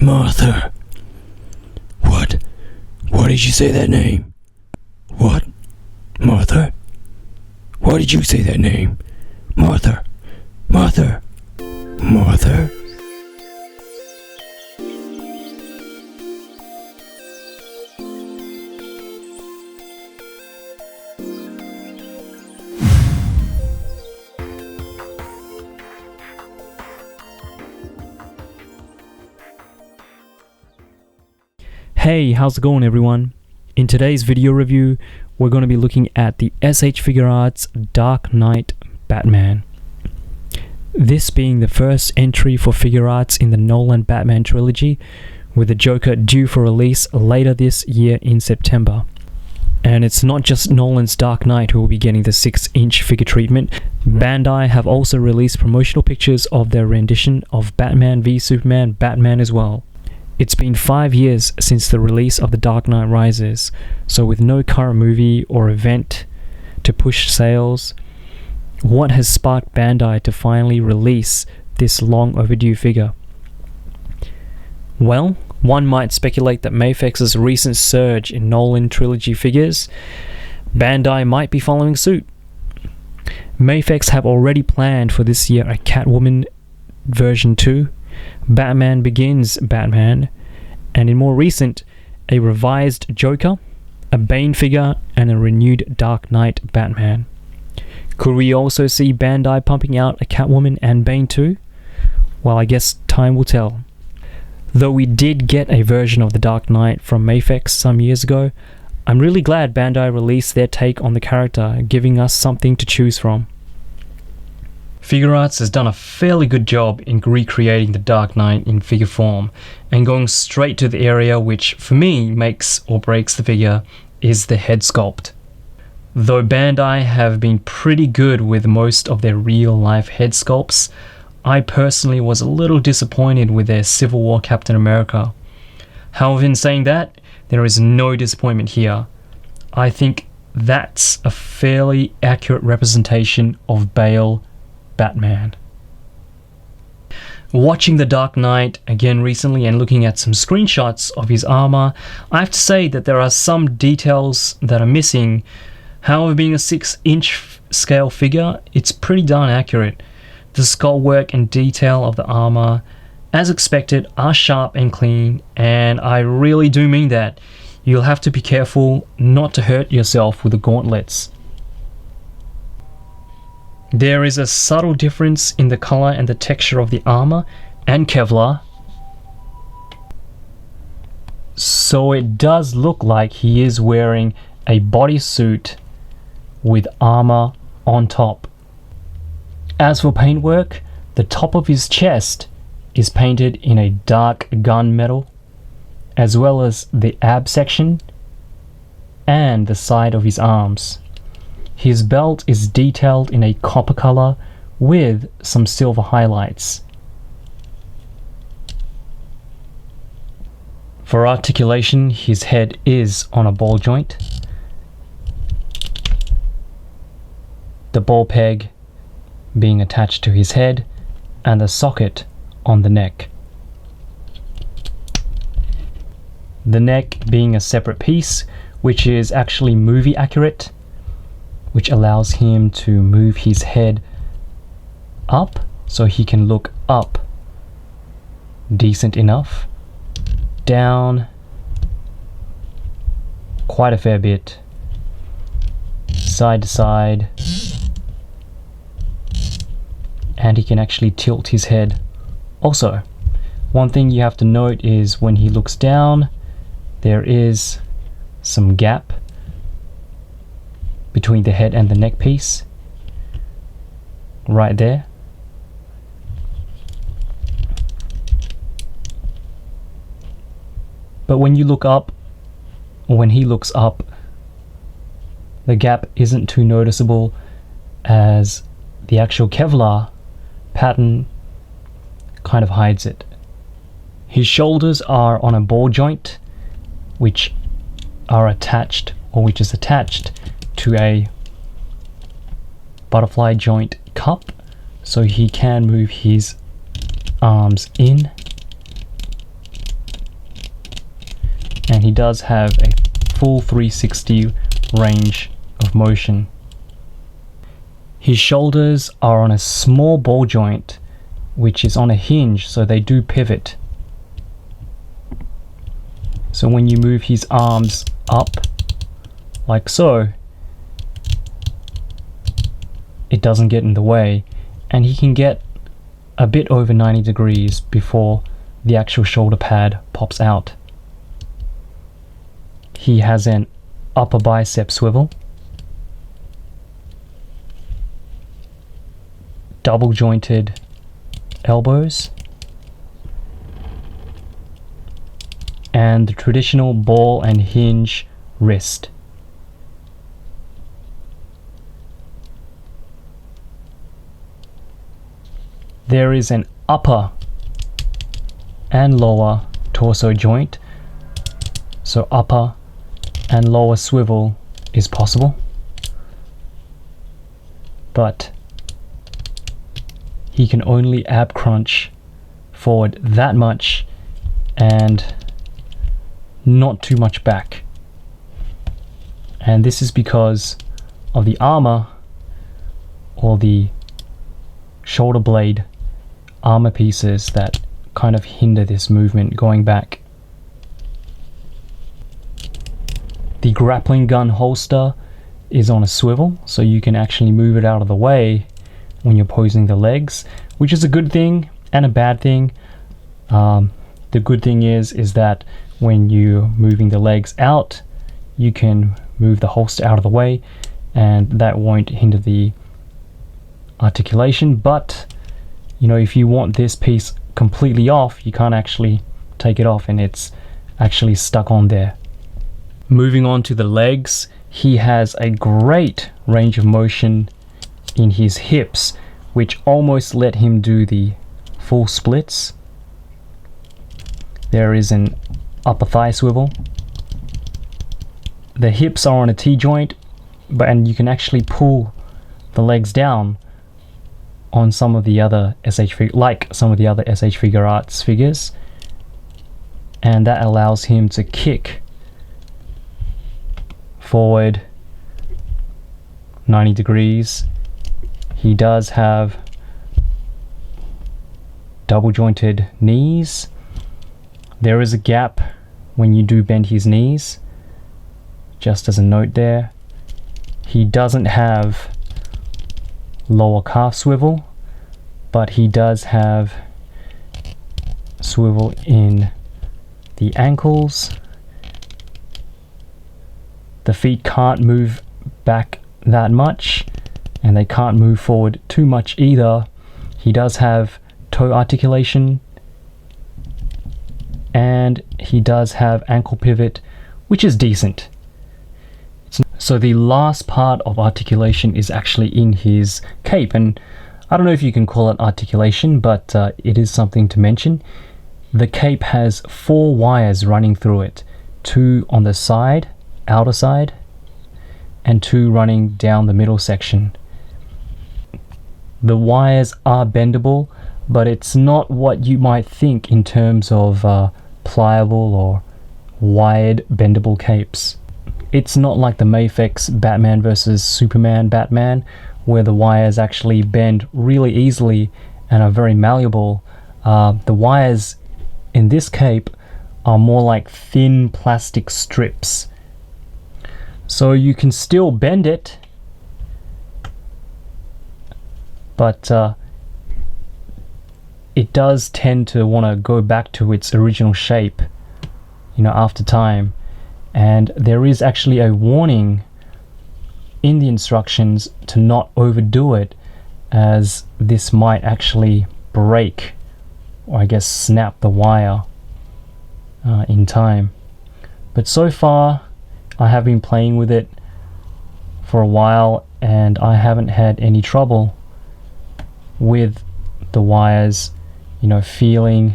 Martha. What? Why did you say that name? What? Martha? Why did you say that name? Martha. Martha. Martha. Hey, how's it going everyone? In today's video review, we're going to be looking at the SH Figuarts Dark Knight Batman. This being the first entry for Figuarts in the Nolan Batman trilogy, with the Joker due for release later this year in September. And it's not just Nolan's Dark Knight who will be getting the 6-inch figure treatment. Bandai have also released promotional pictures of their rendition of Batman v Superman Batman as well. It's been 5 years since the release of The Dark Knight Rises, so with no current movie or event to push sales, what has sparked Bandai to finally release this long overdue figure? Well, one might speculate that Mafex's recent surge in Nolan trilogy figures, Bandai might be following suit. Mafex have already planned for this year a Catwoman version 2, Batman Begins Batman, and in more recent, a revised Joker, a Bane figure, and a renewed Dark Knight Batman. Could we also see Bandai pumping out a Catwoman and Bane too? Well, I guess time will tell. Though we did get a version of the Dark Knight from Mafex some years ago, I'm really glad Bandai released their take on the character, giving us something to choose from. Figuarts has done a fairly good job in recreating the Dark Knight in figure form, and going straight to the area which, for me, makes or breaks the figure, is the head sculpt. Though Bandai have been pretty good with most of their real-life head sculpts, I personally was a little disappointed with their Civil War Captain America. However, in saying that, there is no disappointment here. I think that's a fairly accurate representation of Bale Batman. Watching The Dark Knight again recently and looking at some screenshots of his armor, I have to say that there are some details that are missing. However, being a 6-inch scale figure, it's pretty darn accurate. The skull work and detail of the armor, as expected, are sharp and clean, and I really do mean that. You'll have to be careful not to hurt yourself with the gauntlets. There is a subtle difference in the color and the texture of the armor and Kevlar, so it does look like he is wearing a bodysuit with armor on top. As for paintwork, the top of his chest is painted in a dark gunmetal, as well as the ab section and the side of his arms. His belt is detailed in a copper color with some silver highlights. For articulation, his head is on a ball joint. The ball peg being attached to his head and the socket on the neck. The neck being a separate piece, which is actually movie accurate, which allows him to move his head up so he can look up decent enough, down quite a fair bit, side to side, and he can actually tilt his head. Also, one thing you have to note is when he looks down, there is some gap between the head and the neck piece, right there. But when you look up, or when he looks up, the gap isn't too noticeable, as the actual Kevlar pattern kind of hides it. His shoulders are on a ball joint, which is attached to a butterfly joint cup, so he can move his arms in he does have a full 360 range of motion. His shoulders are on a small ball joint, which is on a hinge, so they do pivot. So when you move his arms up, like so, it doesn't get in the way, and he can get a bit over 90 degrees before the actual shoulder pad pops out. He has an upper bicep swivel, double jointed elbows, and the traditional ball and hinge wrist. There is an upper and lower torso joint, so upper and lower swivel is possible, but he can only ab crunch forward that much and not too much back. And this is because of the armor, or the shoulder blade armor pieces that kind of hinder this movement going back. The grappling gun holster is on a swivel, so you can actually move it out of the way when you're posing the legs, which is a good thing and a bad thing. The good thing is that when you're moving the legs out, you can move the holster out of the way, and that won't hinder the articulation. But you know, if you want this piece completely off, you can't actually take it off, and it's actually stuck on there. Moving on to the legs, he has a great range of motion in his hips, which almost let him do the full splits. There is an upper thigh swivel. The hips are on a T-joint, and you can actually pull the legs down on some of the other SH Figuarts figures, and that allows him to kick forward 90 degrees. He does have double jointed knees. There is a gap when you do bend his knees, just as a note there. He doesn't have lower calf swivel, but he does have swivel in the ankles. The feet can't move back that much, and they can't move forward too much either. He does have toe articulation, and he does have ankle pivot, which is decent. So the last part of articulation is actually in his cape, and I don't know if you can call it articulation, but it is something to mention. The cape has 4 wires running through it, 2 on the side, outer side, and 2 running down the middle section. The wires are bendable, but it's not what you might think in terms of pliable or wired bendable capes. It's not like the Mafex Batman vs Superman Batman, where the wires actually bend really easily and are very malleable. The wires in this cape are more like thin plastic strips. So you can still bend it, but it does tend to want to go back to its original shape, you know, after time. And there is actually a warning in the instructions to not overdo it, as this might actually break, or I guess snap the wire in time. But so far I have been playing with it for a while, and I haven't had any trouble with the wires, you know, feeling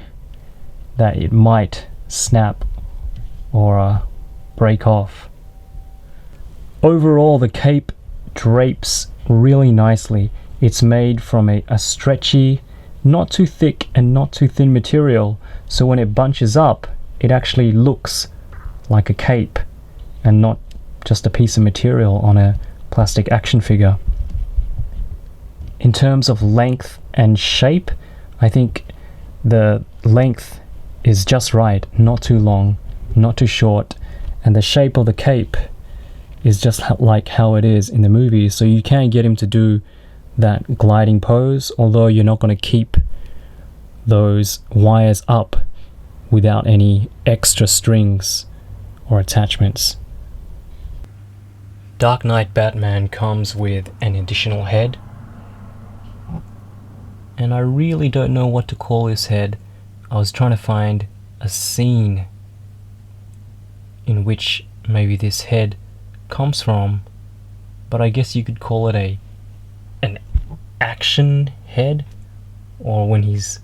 that it might snap or break off. Overall, the cape drapes really nicely. It's made from a stretchy, not too thick and not too thin material, so when it bunches up, it actually looks like a cape and not just a piece of material on a plastic action figure. In terms of length and shape, I think the length is just right, not too long, not too short, and the shape of the cape is just like how it is in the movie, so you can get him to do that gliding pose, although you're not going to keep those wires up without any extra strings or attachments. Dark Knight Batman comes with an additional head, and I really don't know what to call this head. I was trying to find a scene in which maybe this head comes from, but I guess you could call it an action head, or when he's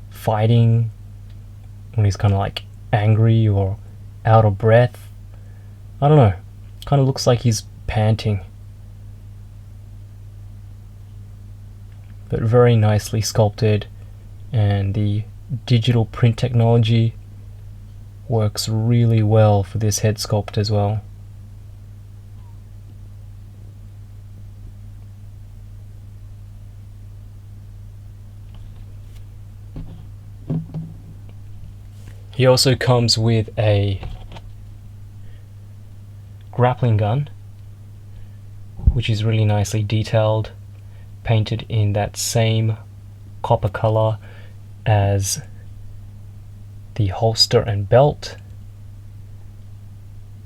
fighting, when he's kind of like angry or out of breath. I don't know, kind of looks like he's panting, but very nicely sculpted, and the digital print technology works really well for this head sculpt as well. He also comes with a grappling gun, which is really nicely detailed, painted in that same copper color as the holster and belt,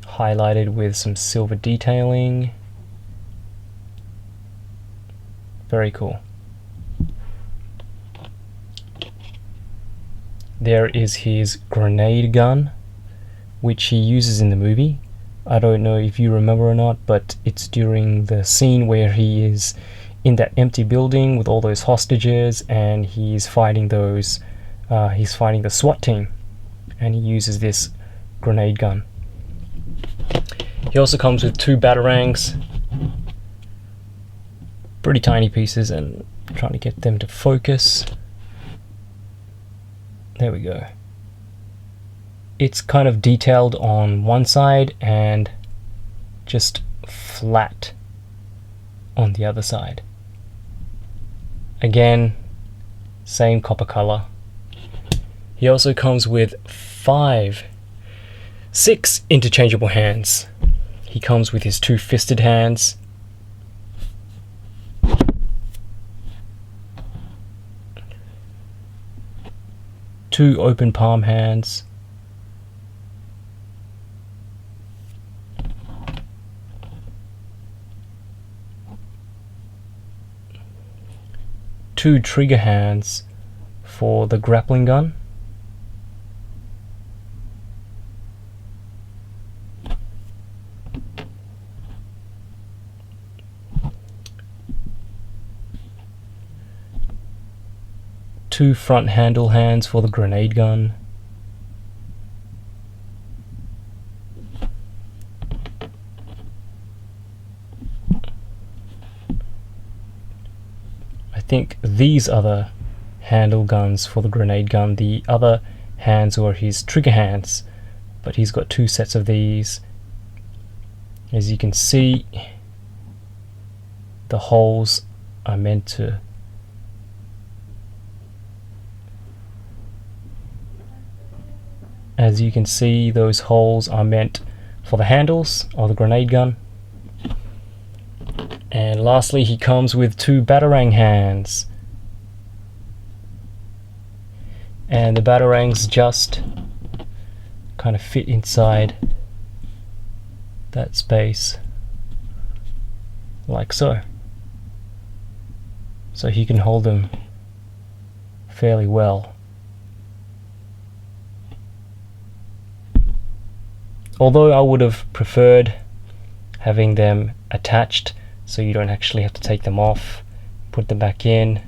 highlighted with some silver detailing. Very cool. There is his grenade gun, which he uses in the movie. I don't know if you remember or not, but it's during the scene where he is in that empty building with all those hostages, and he's fighting those he's fighting the SWAT team, and he uses this grenade gun. He also comes with 2 batarangs, pretty tiny pieces, and I'm trying to get them to focus. There we go. It's kind of detailed on one side and just flat on the other side. Again, same copper color. He also comes with 6 interchangeable hands. He comes with his 2 fisted hands, two open palm hands, two trigger hands for the grappling gun, two front handle hands for the grenade gun, I think these are the handle guns for the grenade gun. The other hands were his trigger hands, but he's got 2 sets of these. As you can see, the holes are meant to those holes are meant for the handles of the grenade gun. And lastly, he comes with 2 batarang hands, and the batarangs just kind of fit inside that space like so. So he can hold them fairly well. Although I would have preferred having them attached so you don't actually have to take them off, put them back in.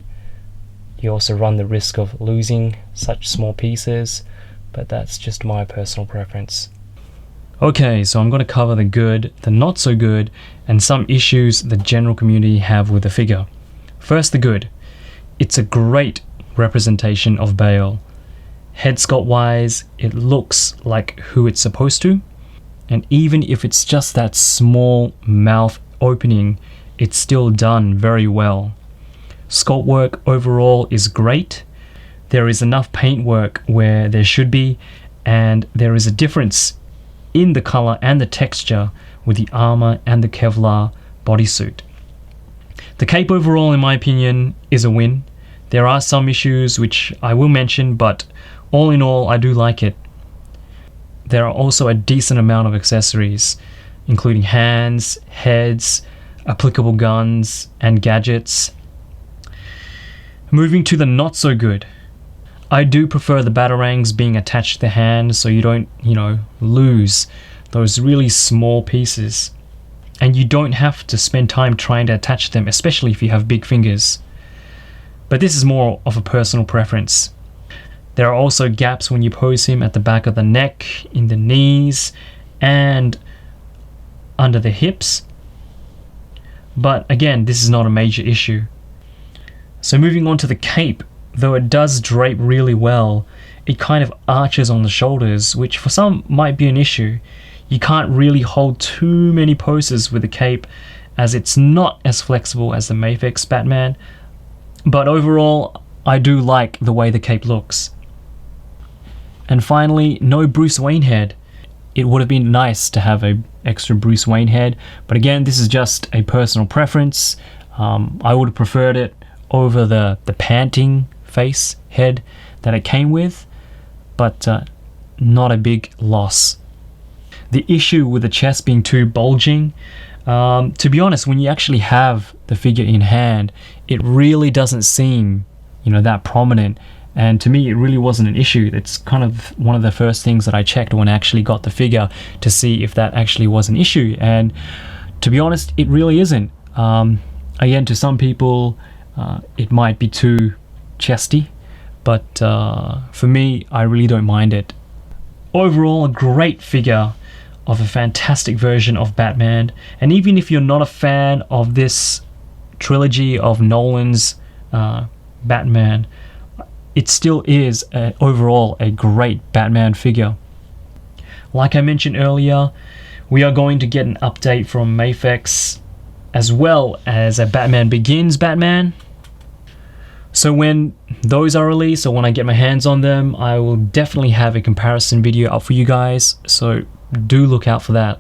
You also run the risk of losing such small pieces, but that's just my personal preference. Okay, so I'm going to cover the good, the not so good, and some issues the general community have with the figure. First, the good. It's a great representation of Bale. Head sculpt wise, it looks like who it's supposed to. And even if it's just that small mouth opening, it's still done very well. Sculpt work overall is great. There is enough paint work where there should be, and there is a difference in the color and the texture with the armor and the Kevlar bodysuit. The cape overall, in my opinion, is a win. There are some issues which I will mention, but all in all, I do like it. There are also a decent amount of accessories, including hands, heads, applicable guns, and gadgets. Moving to the not so good. I do prefer the batarangs being attached to the hand so you don't, lose those really small pieces. And you don't have to spend time trying to attach them, especially if you have big fingers. But this is more of a personal preference. There are also gaps when you pose him at the back of the neck, in the knees, and under the hips. But again, this is not a major issue. So moving on to the cape, though it does drape really well, it kind of arches on the shoulders, which for some might be an issue. You can't really hold too many poses with the cape, as it's not as flexible as the Mafex Batman. But overall, I do like the way the cape looks. And finally, no Bruce Wayne head. It would have been nice to have an extra Bruce Wayne head, but again, this is just a personal preference. I would have preferred it over the panting face head that it came with, but not a big loss. The issue with the chest being too bulging, to be honest, when you actually have the figure in hand, it really doesn't seem, that prominent. And to me, it really wasn't an issue. It's kind of one of the first things that I checked when I actually got the figure to see if that actually was an issue. And to be honest, it really isn't. Again, to some people, it might be too chesty, but for me, I really don't mind it. Overall, a great figure of a fantastic version of Batman. And even if you're not a fan of this trilogy of Nolan's Batman, it still is overall a great Batman figure. Like I mentioned earlier, we are going to get an update from Mafex, as well as a Batman Begins Batman. So when those are released, or when I get my hands on them, I will definitely have a comparison video up for you guys, so do look out for that.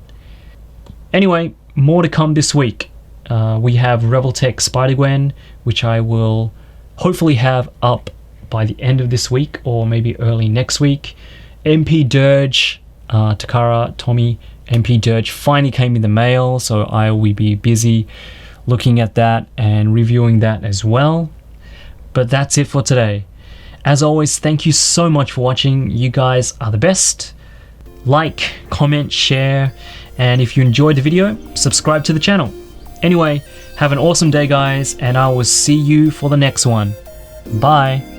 Anyway, more to come this week. We have Rebel Tech Spider-Gwen, which I will hopefully have up by the end of this week or maybe early next week. MP Dirge, Takara Tomy MP Dirge finally came in the mail, so I will be busy looking at that and reviewing that as well. But that's it for today. As always, thank you so much for watching. You guys are the best. Like, comment, share, and if you enjoyed the video, subscribe to the channel. Anyway, have an awesome day, guys, and I will see you for the next one. Bye.